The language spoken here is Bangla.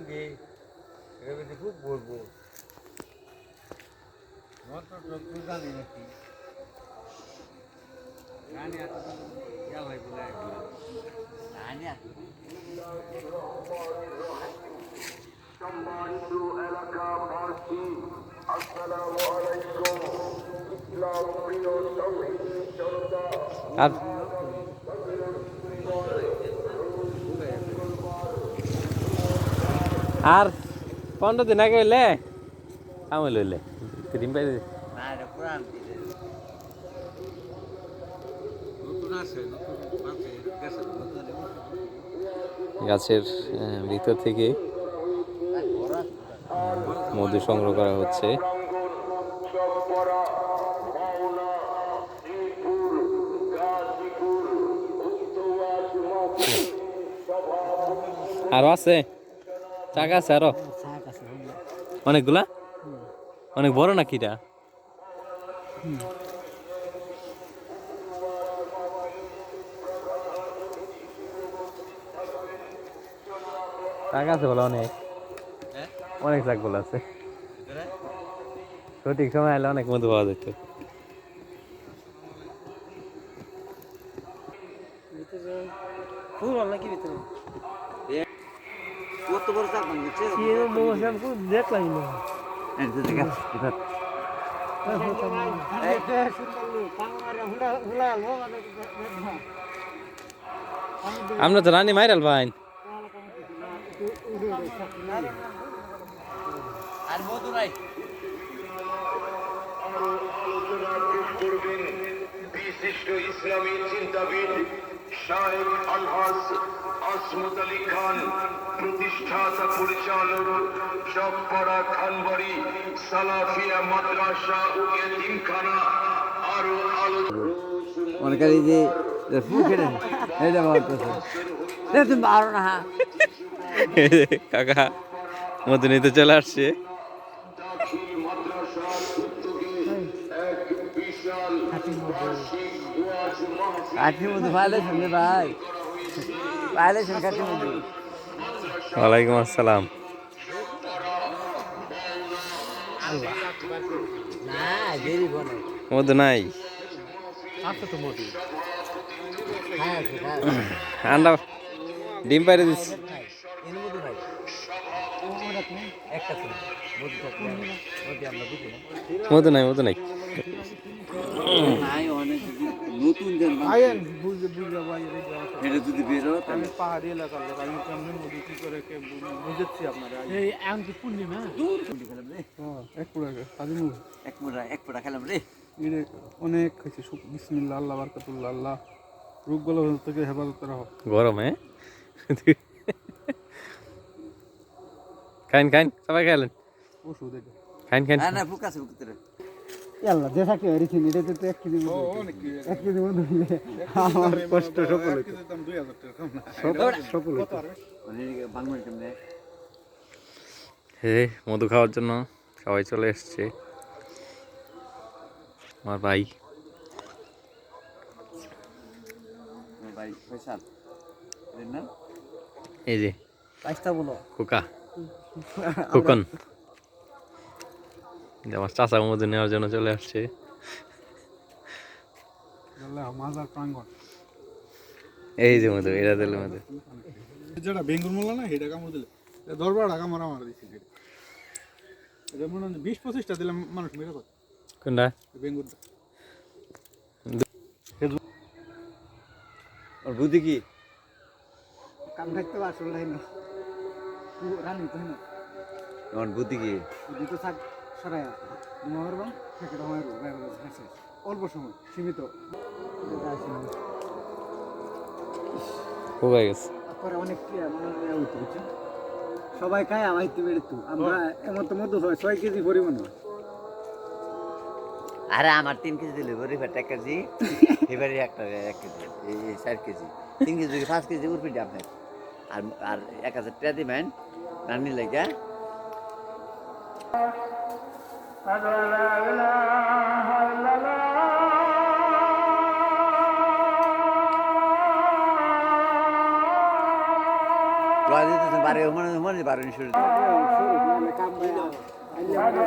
গে এর খুব বলবো মত তো জানি নাকি জানি এত ইয়া ভাই বলে জানি এত সম্মানিত এলাকাবাসী আসসালামু আলাইকুম ইসলাম প্রিয় তৌহিদি জনতা আর 15 দিন আগে হইলে আমল হইলে ক্রিম পাই না রে পুরান নতুন আছে নতুন আছে গেছে গাছের ভিতর থেকে মধু সংগ্রহ করা হচ্ছে। আরো আছে চাক আছে আরো অনেকগুলা অনেক বড় নাকি এটা চাক আছে বলে অনেক অনেক চাকগুলো আছে সঠিক সময় এলে অনেক মধু পাওয়া যেত। কত বড় চাপ ভাঙছে দেখলাম না আমরা তো রানী মাইরাল ভাই আর মধু নাই বিশিষ্ট ইসলামী চিন্তাবিদ শাহেখ আলহাজ আসমত আলী খান প্রতিষ্ঠাতা পরিচালক চকপাড়া খানবাড়ি সালাফিয়া মাদ্রাসা ও এতিমখানা আরো অনেক যে তুমি পারো না কাকা মধু নিতে চলে আসছে। কাঠি মধু পাইলেছেন রে ভাই পাইলেছেন কাঠি মধু ওয়ালাইকুম আসসালাম। না দেরি বনে মধু নাই আন্ডা ডিম পাইরে দিচ্ছি মধু নাই মধু নাই নতুন যদি বেরো আমি পাহাড়ি এলাকার লোক আমি কেমন নদী কি করে বুঝেছি আপনারা পূর্ণিমা এক পোড়া খেলাম রে অনেক খাইছি বিসমিল্লাহ আল্লাহ বারকাতুল্লাহ আল্লাহ রোগগুলো থেকে হেফাজত করা হোক গরম খাইন খাইন সবাই খাইলেন ওষুধ এটা খাইন খাইন না বুক আছে বুক ভিতরে আল্লাহ যে থাকে এরিছেন এটা তো 1 কেজি মধু 1 কেজি মধু আমার কষ্ট সফল হইতো দাম 2000 টাকা কম না সফল হইতো মানে বাংলা কেমনে হে মধু খাওয়ার জন্য সবাই চলে এসছে। আমার ভাই ভাই ফয়সাল এর নাম এই যে পাঁচটা বলো খোকা খোকন আমার চাচা মধু নেওয়ার জন্য চলে আসছে। মাজার প্রাঙ্গণ এই যে মধু এরা দিল মধু যেটা বেঙ্গুর মোল্লা না সেটা কামড় দিলে 10-12 টাকা মারা দিচ্ছে এটা মনে হয় 20-25টা দিলাম মানুষ মেরে কথা কোনটা বেঙ্গুরটা আর বুদ্ধি কি কাম থাকতে আসল নাই না রানি তো না তোমার বুদ্ধি কি বুদ্ধি তো থাক সরায়া মহরবান থেকে রহমান অল্প সময় সীমিত খোকা গেছে পরে অনেক সবাই খায় আমার তো আমরা এমন তো মধু হয় 6 কেজি পরিমাণ হয় আরে আমার 3 কেজি দিলে বড়ি ফেট 1 কেজি এবারে একটা 1 কেজি এই 4 কেজি 3 কেজি 5 কেজি উঠবে আপনার আর আর 1000 টাকা দিবেন রান্নি লাগা দিতেছেন বারে মনে মনে বারে শুরু শুরু, নাহলে কাম ভাই, আইলে